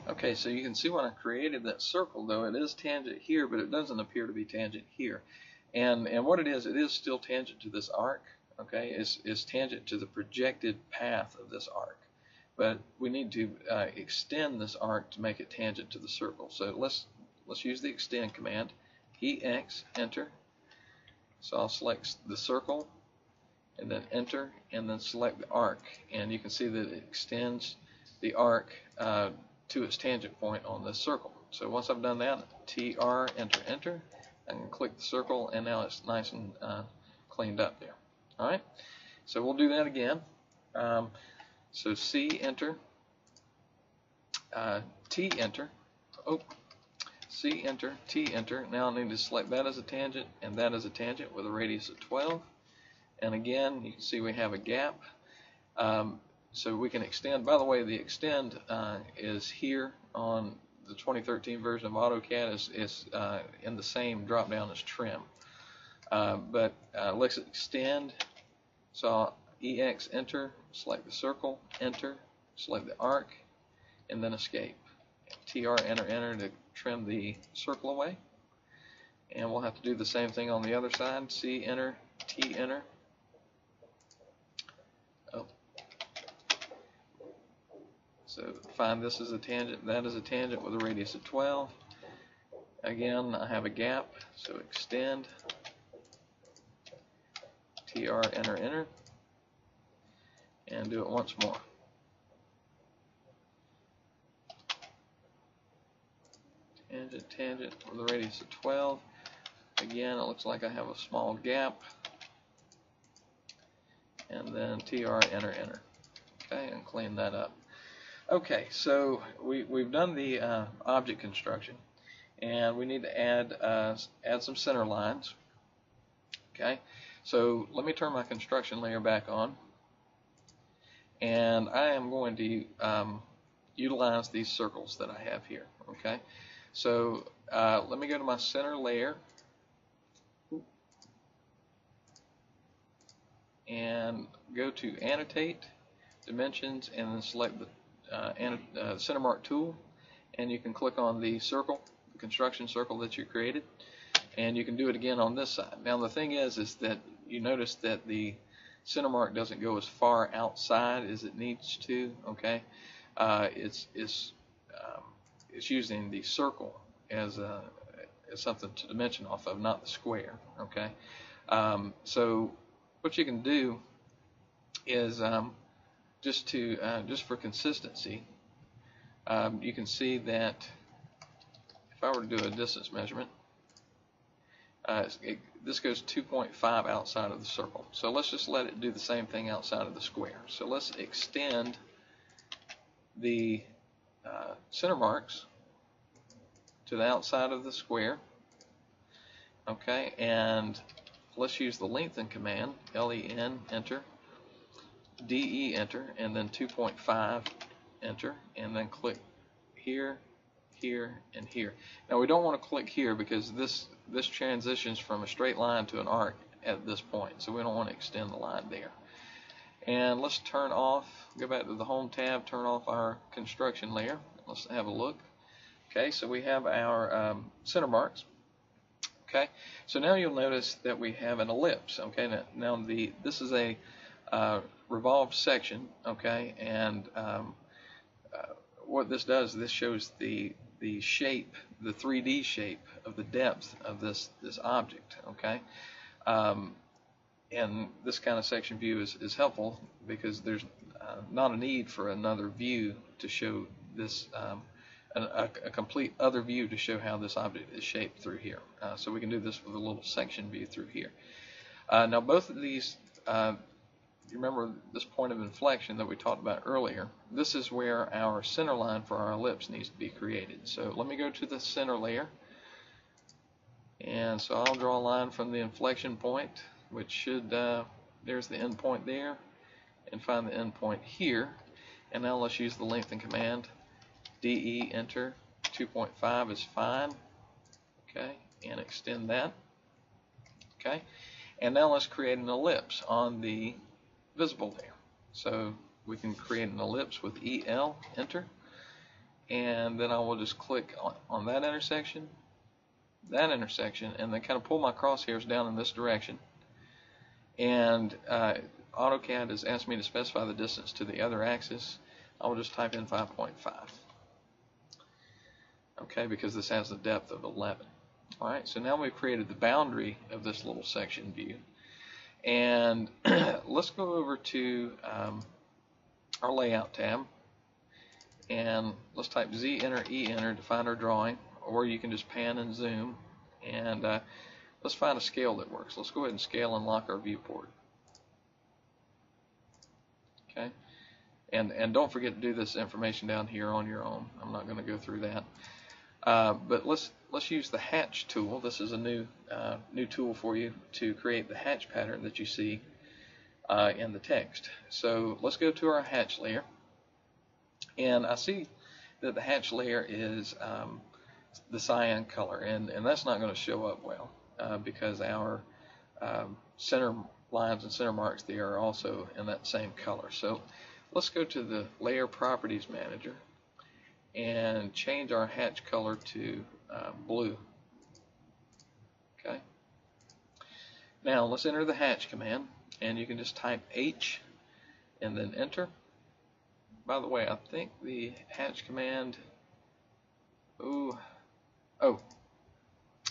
Okay, so you can see when I created that circle, though, it is tangent here, but it doesn't appear to be tangent here. And what it is still tangent to this arc. Okay, it's tangent to the projected path of this arc. But we need to extend this arc to make it tangent to the circle. So let's use the extend command. EX, enter. So I'll select the circle, and then enter, and then select the arc. And you can see that it extends the arc to its tangent point on this circle. So once I've done that, TR, enter, enter. I can click the circle, and now it's nice and cleaned up there. All right, so we'll do that again. So C, enter, T, enter. Oh, C, enter, T, enter. Now I need to select that as a tangent and that as a tangent with a radius of 12. And again, you can see we have a gap. So we can extend. By the way, the extend is here on the 2013 version of AutoCAD is in the same drop down as trim. But let's extend. So I'll EX, enter, select the circle, enter, select the arc, and then escape. TR, enter, enter to trim the circle away. And we'll have to do the same thing on the other side. C, enter, T, enter. Oh. So find this as a tangent, that is a tangent with a radius of 12. Again, I have a gap, so extend, TR, enter, enter, and do it once more. Tangent, tangent with a radius of 12. Again, it looks like I have a small gap. And then TR, enter, enter. Okay, and clean that up. Okay, so we've done the object construction, and we need to add some center lines. Okay, so let me turn my construction layer back on, and I am going to utilize these circles that I have here. Okay, so let me go to my center layer and go to annotate, dimensions, and then select the center mark tool, and you can click on the circle, the construction circle that you created, and you can do it again on this side. Now the thing is that you notice that the center mark doesn't go as far outside as it needs to. Okay, it's using the circle as something to dimension off of, not the square. Okay, so what you can do is just for consistency, you can see that if I were to do a distance measurement, this goes 2.5 outside of the circle. So let's just let it do the same thing outside of the square. So let's extend the center marks to the outside of the square. Okay, and let's use the lengthen command, LEN, enter, DE, enter, and then 2.5, enter, and then click here, here, and here. Now we don't want to click here because this transitions from a straight line to an arc at this point, so we don't want to extend the line there. And let's turn off, go back to the home tab, turn off our construction layer. Let's have a look. Okay, so we have our center marks. Okay, so now you'll notice that we have an ellipse. Okay, now this is a revolved section. Okay, and what this does, this shows the shape, the 3D shape of the depth of this object. Okay, and this kind of section view is helpful because there's not a need for another view to show this. A complete other view to show how this object is shaped through here. So we can do this with a little section view through here. Now both of these, you remember this point of inflection that we talked about earlier, this is where our center line for our ellipse needs to be created. So let me go to the center layer, and so I'll draw a line from the inflection point, which should, there's the end point there, and find the end point here. And now let's use the lengthen command. DE, enter, 2.5 is fine. Okay, and extend that. Okay, and now let's create an ellipse on the visible layer. So we can create an ellipse with EL, enter, and then I will just click on that intersection, and then kind of pull my crosshairs down in this direction. And AutoCAD has asked me to specify the distance to the other axis. I will just type in 5.5. Okay, because this has the depth of 11. Alright, so now we've created the boundary of this little section view. And let's go over to our layout tab, and let's type Z enter E enter to find our drawing, or you can just pan and zoom, and let's find a scale that works. Let's go ahead and scale and lock our viewport. Okay, and don't forget to do this information down here on your own. I'm not going to go through that, but let's use the hatch tool. This is a new tool for you to create the hatch pattern that you see in the text. So let's go to our hatch layer, and I see that the hatch layer is the cyan color, and that's not going to show up well because our center lines and center marks there are also in that same color. So let's go to the Layer Properties Manager and change our hatch color to blue. Okay. Now let's enter the hatch command, and you can just type H and then enter. By the way, I think the hatch command, oh,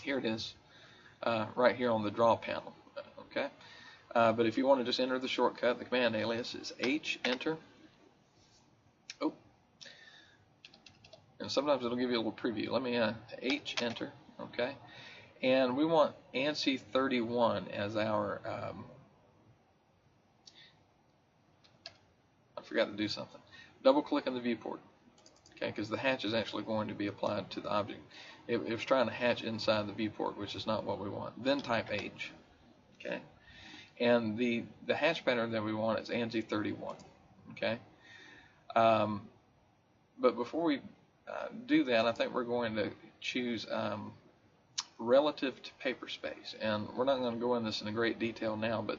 here it is, right here on the draw panel. Okay, but if you want to just enter the shortcut, the command alias is H enter. Oh, and sometimes it'll give you a little preview. Let me H enter. Okay, and we want ANSI 31 as our I forgot to do something. Double click on the viewport, okay, because the hatch is actually going to be applied to the object. It was trying to hatch inside the viewport, which is not what we want. Then type H, okay, and the hatch pattern that we want is ANSI 31, okay. But before we do that, I think we're going to choose relative to paper space, and we're not going to go in this in great detail now, but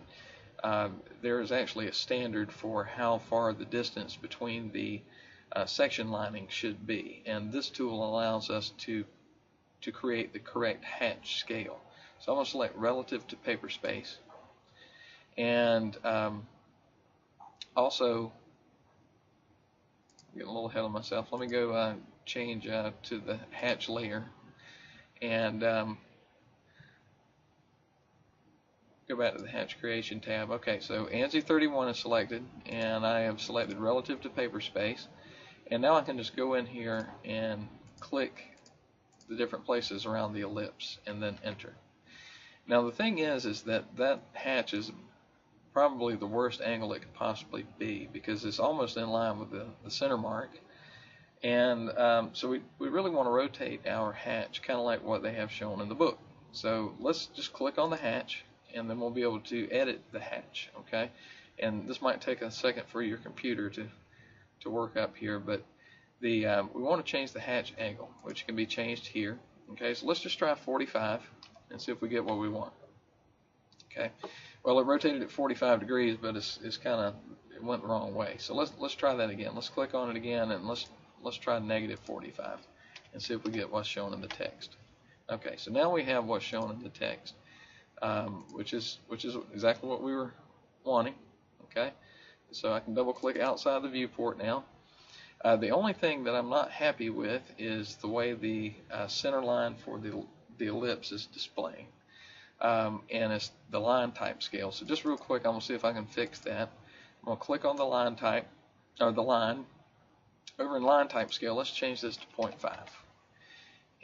there is actually a standard for how far the distance between the section lining should be, and this tool allows us to create the correct hatch scale. So I'm going to select relative to paper space, and also getting a little ahead of myself. Let me go change to the hatch layer, and go back to the hatch creation tab. Okay, so ANSI 31 is selected, and I have selected relative to paper space, and now I can just go in here and click the different places around the ellipse and then enter. Now the thing is that hatch is probably the worst angle it could possibly be, because it's almost in line with the center mark, and so we really want to rotate our hatch kind of like what they have shown in the book. So let's just click on the hatch, and then we'll be able to edit the hatch. Okay, and this might take a second for your computer to work up here, but we want to change the hatch angle, which can be changed here. Okay, so let's just try 45 and see if we get what we want. Okay, well, it rotated at 45 degrees, but it's kind of, it went the wrong way. So let's try that again. Let's click on it again, and let's try negative 45 and see if we get what's shown in the text. Okay, so now we have what's shown in the text, which is exactly what we were wanting. Okay, so I can double click outside the viewport now. The only thing that I'm not happy with is the way the center line for the ellipse is displaying, and it's the line type scale. So just real quick, I'm going to see if I can fix that. I'm going to click on the line type, or the line. Over in line type scale, let's change this to 0.5.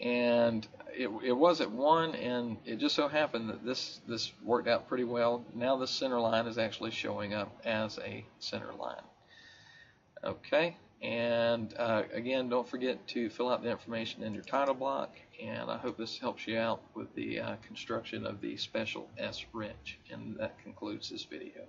And it was at 1, and it just so happened that this worked out pretty well. Now the center line is actually showing up as a center line. Okay, and again, don't forget to fill out the information in your title block, and I hope this helps you out with the construction of the special S wrench. And that concludes this video.